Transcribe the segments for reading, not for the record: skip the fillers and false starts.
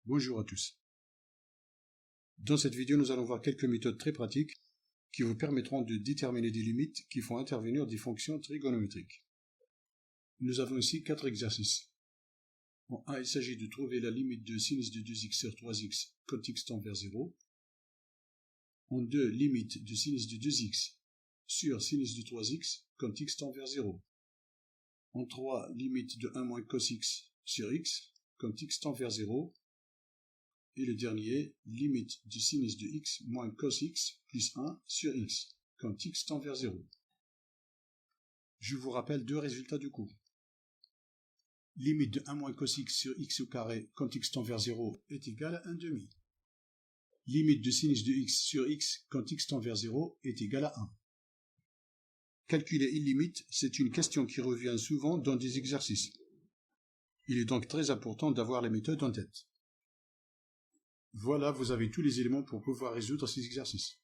Bonjour à tous. Dans cette vidéo, nous allons voir quelques méthodes très pratiques qui vous permettront de déterminer des limites qui font intervenir des fonctions trigonométriques. Nous avons ici 4 exercices. En 1, il s'agit de trouver la limite de sinus de 2x sur 3x quand x tend vers 0. En 2, limite de sinus de 2x sur sinus de 3x quand x tend vers 0. En 3, limite de 1 moins cos x sur x quand x tend vers 0. Et le dernier, limite du sinus de x moins cos x plus 1 sur x, quand x tend vers 0. Je vous rappelle deux résultats du cours. Limite de 1 moins cos x sur x au carré quand x tend vers 0 est égal à 1 demi. Limite de sinus de x sur x quand x tend vers 0 est égal à 1. Calculer une limite, c'est une question qui revient souvent dans des exercices. Il est donc très important d'avoir la méthode en tête. Voilà, vous avez tous les éléments pour pouvoir résoudre ces exercices.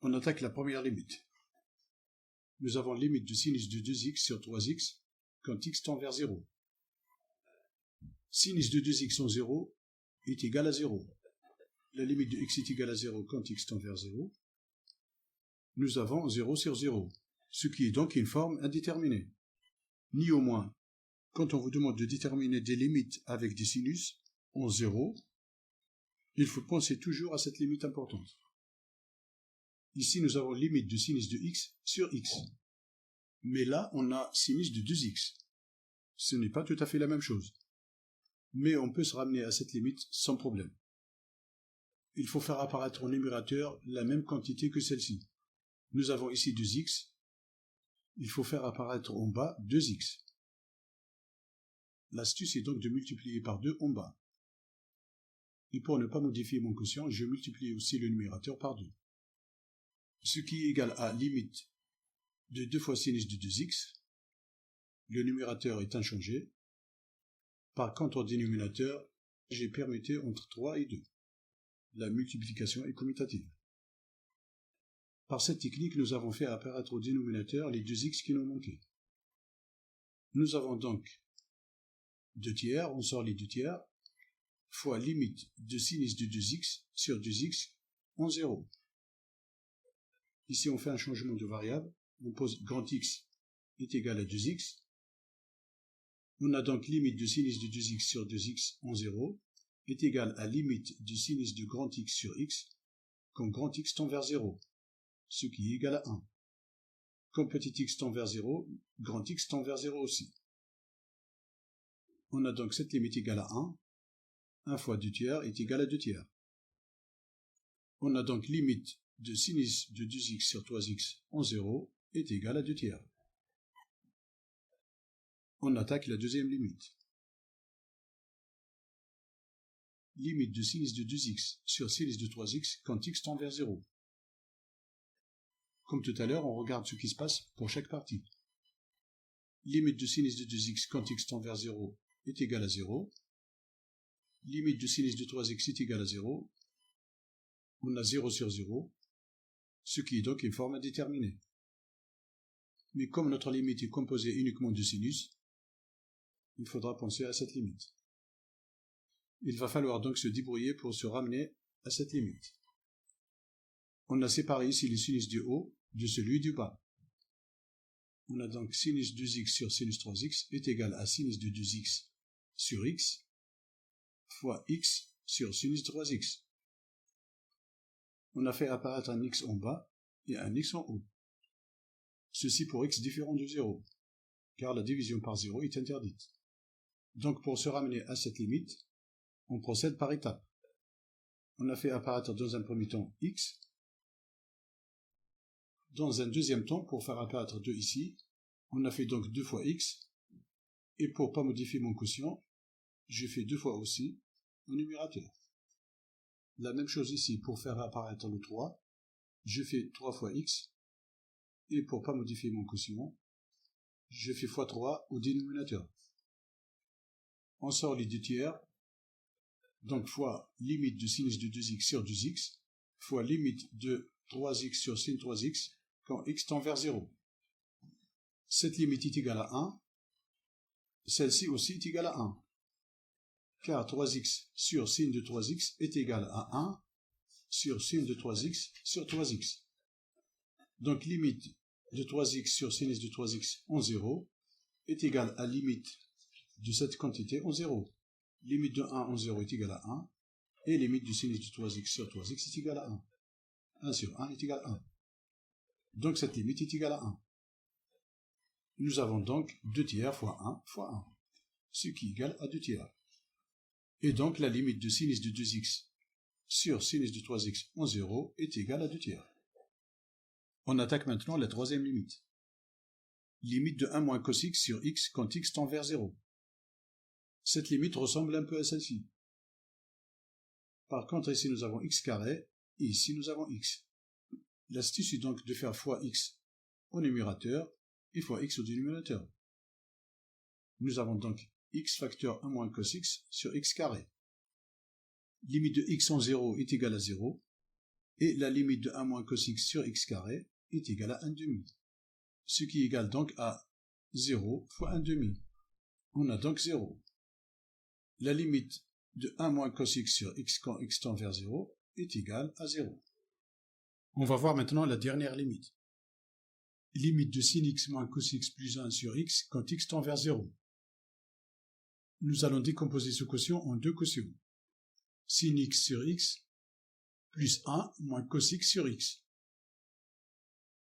On attaque la première limite. Nous avons limite de sinus de 2x sur 3x quand x tend vers 0. Sinus de 2x en 0 est égal à 0. La limite de x est égale à 0 quand x tend vers 0. Nous avons 0 sur 0, ce qui est donc une forme indéterminée. Ni au moins, quand on vous demande de déterminer des limites avec des sinus en 0, il faut penser toujours à cette limite importante. Ici, nous avons limite de sinus de x sur x. Mais là, on a sinus de 2x. Ce n'est pas tout à fait la même chose. Mais on peut se ramener à cette limite sans problème. Il faut faire apparaître au numérateur la même quantité que celle-ci. Nous avons ici 2x. Il faut faire apparaître en bas 2x. L'astuce est donc de multiplier par 2 en bas. Et pour ne pas modifier mon quotient, je multiplie aussi le numérateur par 2. Ce qui est égal à limite de 2 fois sinus de 2x. Le numérateur est inchangé. Par contre, au dénominateur, j'ai permuté entre 3 et 2. La multiplication est commutative. Par cette technique, nous avons fait apparaître au dénominateur les 2x qui nous manquaient. Nous avons donc 2 tiers, on sort les 2 tiers, fois limite de sinus de 2x sur 2x en 0. Ici, on fait un changement de variable. On pose grand X est égal à 2x. On a donc limite de sinus de 2x sur 2x en 0 est égal à limite de sinus de grand X sur x quand grand X tend vers 0, ce qui est égal à 1. Quand petit x tend vers 0, grand X tend vers 0 aussi. On a donc cette limite égale à 1. 1 fois 2 tiers est égal à 2 tiers. On a donc limite de sinus de 2x sur 3x en 0 est égal à 2 tiers. On attaque la deuxième limite. Limite de sinus de 2x sur sinus de 3x quand x tend vers 0. Comme tout à l'heure, on regarde ce qui se passe pour chaque partie. Limite de sinus de 2x quand x tend vers 0 est égal à 0. Limite de sinus de 3x est égal à 0. On a 0 sur 0, ce qui est donc une forme indéterminée. Mais comme notre limite est composée uniquement de sinus, il faudra penser à cette limite. Il va falloir donc se débrouiller pour se ramener à cette limite. On a séparé ici le sinus du haut de celui du bas. On a donc sinus 2x sur sinus 3x est égal à sinus de 2x sur x fois x sur sinus 3x. On a fait apparaître un x en bas et un x en haut. Ceci pour x différent de 0, car la division par 0 est interdite. Donc pour se ramener à cette limite, on procède par étapes. On a fait apparaître dans un premier temps x. Dans un deuxième temps, pour faire apparaître 2 ici, on a fait donc 2 fois x. Et pour ne pas modifier mon quotient, je fais 2 fois aussi au numérateur. La même chose ici, pour faire apparaître le 3, je fais 3 fois x. Et pour ne pas modifier mon quotient, je fais fois 3 au dénominateur. On sort les 2 tiers. donc fois limite de sinus de 2x sur 2x, fois limite de 3x sur sin 3x, quand x tend vers 0. Cette limite est égale à 1, celle-ci aussi est égale à 1, car 3x sur sin de 3x est égal à 1 sur sin de 3x sur 3x. Donc limite de 3x sur sinus de 3x en 0 est égale à limite de cette quantité en 0. Limite de 1 en 0 est égale à 1, et limite du sinus de 3x sur 3x est égale à 1. 1 sur 1 est égal à 1. Donc cette limite est égale à 1. Nous avons donc 2 tiers fois 1 fois 1, ce qui est égal à 2 tiers. Et donc la limite de sinus de 2x sur sinus de 3x en 0 est égale à 2 tiers. On attaque maintenant la troisième limite. Limite de 1 moins cos x sur x quand x tend vers 0. Cette limite ressemble un peu à celle-ci. Par contre, ici nous avons x carré, et ici nous avons x. L'astuce est donc de faire fois x au numérateur et fois x au dénominateur. Nous avons donc x facteur 1 moins cos x sur x carré. Limite de x en 0 est égale à 0, et la limite de 1 moins cos x sur x carré est égale à 1 demi, ce qui égale donc à 0 fois 1 demi. On a donc 0. La limite de 1 moins cos x sur x quand x tend vers 0 est égale à 0. On va voir maintenant la dernière limite. Limite de sin x moins cos x plus 1 sur x quand x tend vers 0. Nous allons décomposer ce quotient en deux quotients. Sin x sur x plus 1 moins cos x sur x.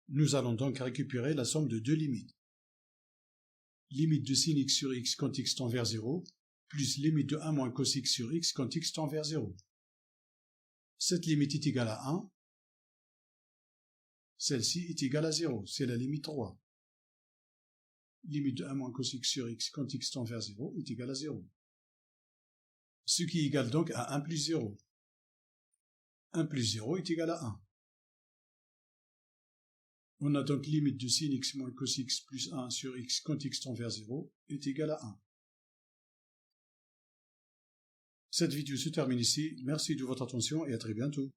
Nous allons donc récupérer la somme de deux limites. Limite de sin x sur x quand x tend vers 0, plus limite de 1 moins cos x sur x quand x tend vers 0. Cette limite est égale à 1. Celle-ci est égale à 0, c'est la limite 3. Limite de 1 moins cos x sur x quand x tend vers 0 est égale à 0. Ce qui égale donc à 1 plus 0. 1 plus 0 est égal à 1. On a donc limite de sin x moins cos x plus 1 sur x quand x tend vers 0 est égal à 1. Cette vidéo se termine ici. Merci de votre attention et à très bientôt.